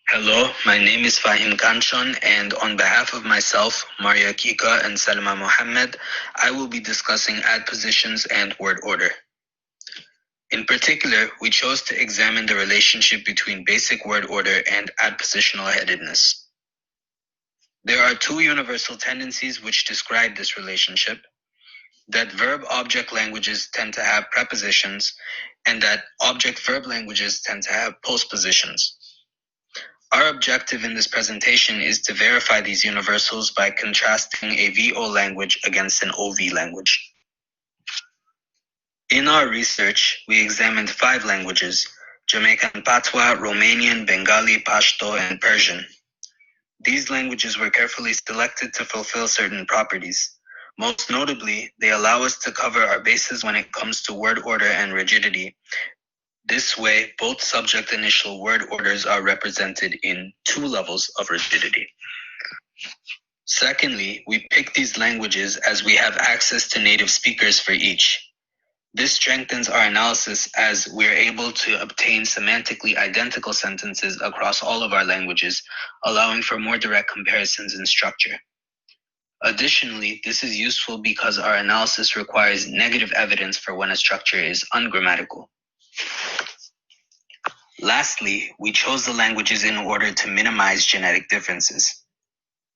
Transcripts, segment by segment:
Hello, my name is Fahim Kanchan, and on behalf of myself, Mariya Kika, and Salma Mohamed, I will be discussing adpositions and word order. In particular, we chose to examine the relationship between basic word order and adpositional headedness. There are two universal tendencies which describe this relationship: that verb-object languages tend to have prepositions, and that object-verb languages tend to have postpositions. Our objective in this presentation is to verify these universals by contrasting a VO language against an OV language. In our research, we examined 5 languages: Jamaican Patois, Romanian, Bengali, Pashto, and Persian. These languages were carefully selected to fulfill certain properties. Most notably, they allow us to cover our bases when it comes to word order and rigidity. This way, both subject-initial word orders are represented in 2 levels of rigidity. Secondly, we pick these languages as we have access to native speakers for each. This strengthens our analysis as we are able to obtain semantically identical sentences across all of our languages, allowing for more direct comparisons in structure. Additionally, this is useful because our analysis requires negative evidence for when a structure is ungrammatical. Lastly, we chose the languages in order to minimize genetic differences.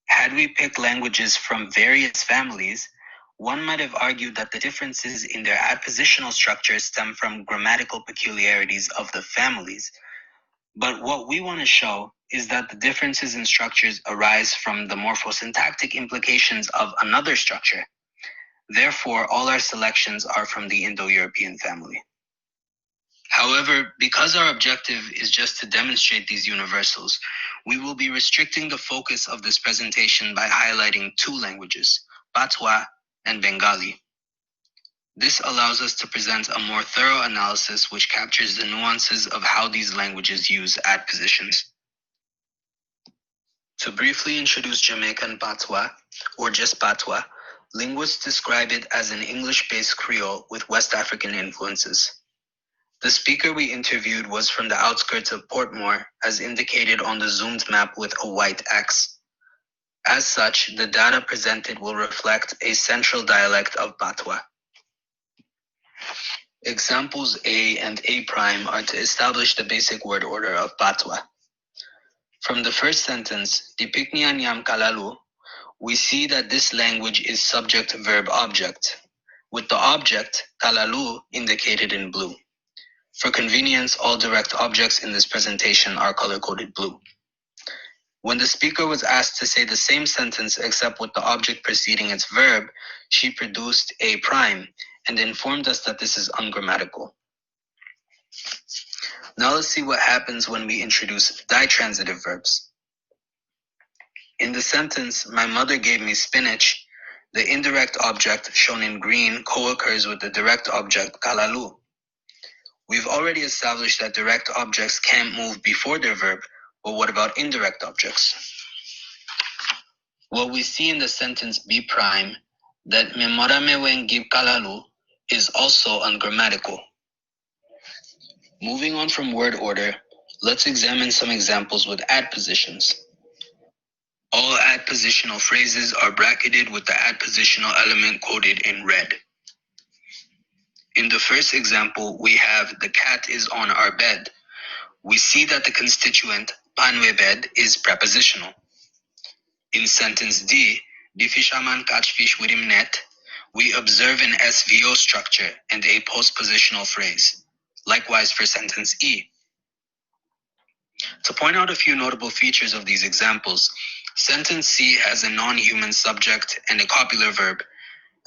Had we picked languages from various families, one might have argued that the differences in their adpositional structures stem from grammatical peculiarities of the families. But what we want to show is that the differences in structures arise from the morphosyntactic implications of another structure. Therefore, all our selections are from the Indo-European family. However, because our objective is just to demonstrate these universals, we will be restricting the focus of this presentation by highlighting 2 languages, Patois and Bengali. This allows us to present a more thorough analysis which captures the nuances of how these languages use adpositions. To briefly introduce Jamaican Patois, or just Patois, linguists describe it as an English-based Creole with West African influences. The speaker we interviewed was from the outskirts of Portmore, as indicated on the zoomed map with a white X. As such, the data presented will reflect a central dialect of Patois. Examples A and A' are to establish the basic word order of Patois. From the first sentence, Dipiknian Yam Kalalu, we see that this language is subject-verb-object, with the object, Kalalu, indicated in blue. For convenience, all direct objects in this presentation are color-coded blue. When the speaker was asked to say the same sentence except with the object preceding its verb, she produced A' and informed us that this is ungrammatical. Now let's see what happens when we introduce ditransitive verbs. In the sentence, my mother gave me spinach, the indirect object, shown in green, co-occurs with the direct object, kalalu. We've already established that direct objects can't move before their verb, but what about indirect objects? What we see in the sentence B', that memorame wen give kalalu, is also ungrammatical. Moving on from word order, let's examine some examples with adpositions. All adpositional phrases are bracketed with the adpositional element quoted in red. In the first example, we have the cat is on our bed. We see that the constituent panwe bed is prepositional. In sentence D, the fisherman catch fish with him net, we observe an SVO structure and a postpositional phrase. Likewise for sentence E. To point out a few notable features of these examples, sentence C has a non-human subject and a copular verb,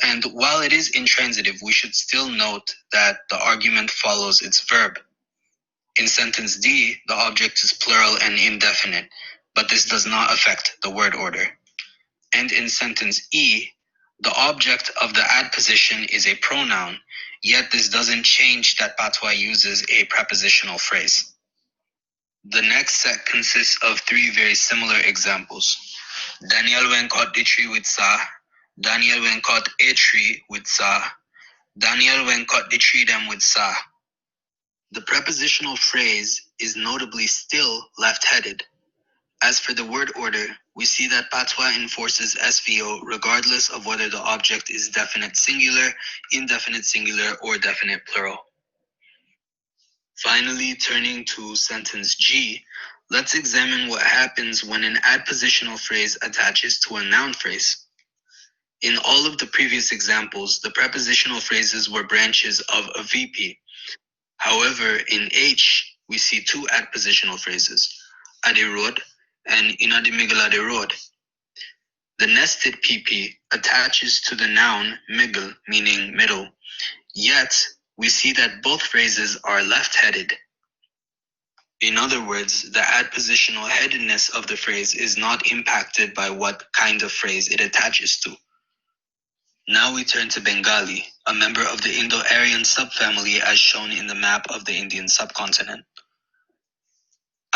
and while it is intransitive, we should still note that the argument follows its verb. In sentence D, the object is plural and indefinite, but this does not affect the word order. And in sentence E, the object of the adposition is a pronoun, yet this doesn't change that Patois uses a prepositional phrase. The next set consists of 3 very similar examples. Daniel went caught the tree with Sa, Daniel went caught a tree with Sa, Daniel went caught the tree them with Sa. The prepositional phrase is notably still left-headed. As for the word order, we see that Patois enforces SVO regardless of whether the object is definite singular, indefinite singular, or definite plural. Finally, turning to sentence G, let's examine what happens when an adpositional phrase attaches to a noun phrase. In all of the previous examples, the prepositional phrases were branches of a VP. However, in H, we see two adpositional phrases, adirod and inadimigalarod. The nested PP attaches to the noun migl, meaning middle, yet we see that both phrases are left-headed. In other words, the adpositional headedness of the phrase is not impacted by what kind of phrase it attaches to. Now we turn to Bengali, a member of the Indo-Aryan subfamily as shown in the map of the Indian subcontinent.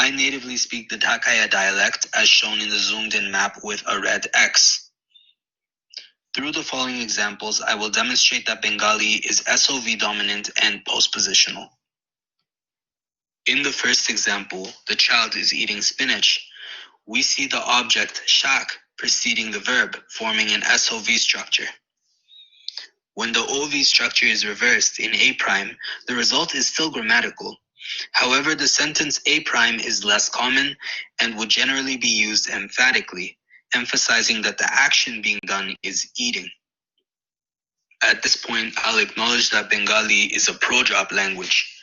I natively speak the Dhakaya dialect as shown in the zoomed-in map with a red X. Through the following examples, I will demonstrate that Bengali is SOV dominant and postpositional. In the first example, the child is eating spinach. We see the object shak preceding the verb, forming an SOV structure. When the OV structure is reversed in A', the result is still grammatical. However, the sentence A' is less common and would generally be used emphatically, emphasizing that the action being done is eating. At this point, I'll acknowledge that Bengali is a pro-drop language.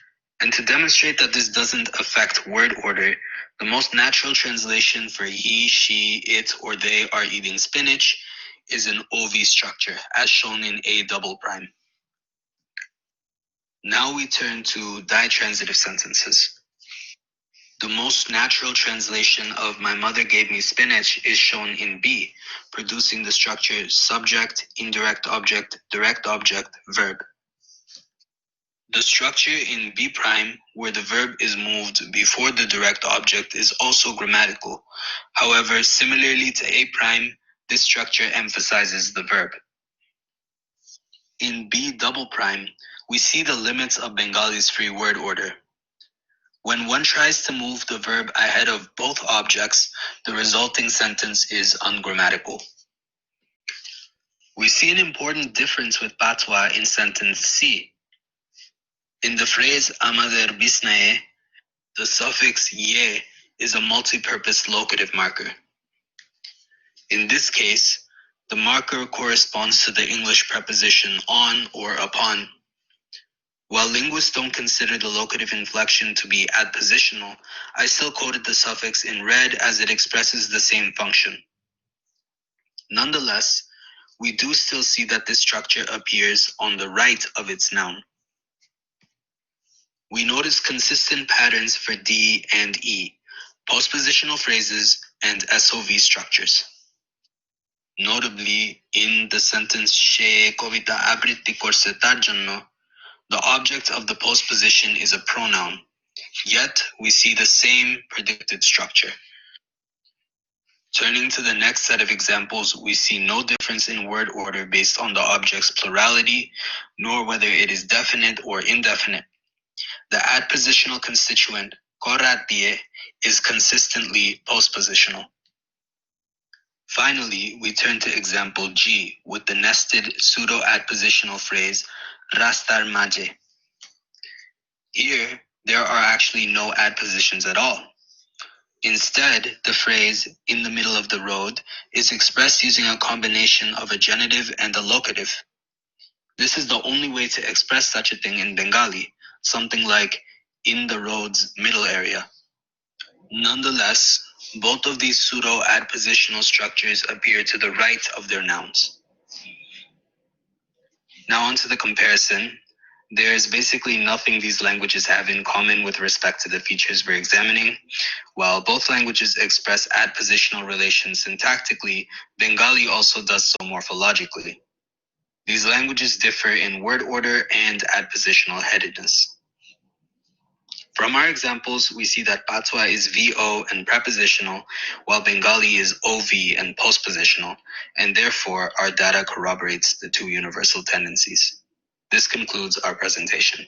And to demonstrate that this doesn't affect word order, the most natural translation for he, she, it, or they are eating spinach is an OV structure, as shown in A'. Now we turn to ditransitive sentences. The most natural translation of my mother gave me spinach is shown in B, producing the structure subject, indirect object, direct object, verb. The structure in B', where the verb is moved before the direct object, is also grammatical. However, similarly to A', this structure emphasizes the verb. In B', we see the limits of Bengali's free word order. When one tries to move the verb ahead of both objects, the resulting sentence is ungrammatical. We see an important difference with Patois in sentence C. In the phrase amader bisnaye, the suffix ye is a multi-purpose locative marker. In this case, the marker corresponds to the English preposition on or upon. While linguists don't consider the locative inflection to be adpositional, I still quoted the suffix in red as it expresses the same function. Nonetheless, we do still see that this structure appears on the right of its noun. We notice consistent patterns for D and E, postpositional phrases, and SOV structures. Notably, in the sentence she kovita abritti korse tar jonno, the object of the postposition is a pronoun, yet we see the same predicted structure. Turning to the next set of examples, we see no difference in word order based on the object's plurality, nor whether it is definite or indefinite. The adpositional constituent, koratie, is consistently postpositional. Finally, we turn to example G with the nested pseudo-adpositional phrase rastar maje. Here, there are actually no adpositions at all. Instead, the phrase in the middle of the road is expressed using a combination of a genitive and a locative. This is the only way to express such a thing in Bengali, something like in the road's middle area. Nonetheless, both of these pseudo-adpositional structures appear to the right of their nouns. Now onto the comparison. There is basically nothing these languages have in common with respect to the features we're examining. While both languages express adpositional relations syntactically, Bengali also does so morphologically. These languages differ in word order and adpositional headedness. From our examples, we see that Patois is VO and prepositional, while Bengali is OV and postpositional, and therefore our data corroborates the two universal tendencies. This concludes our presentation.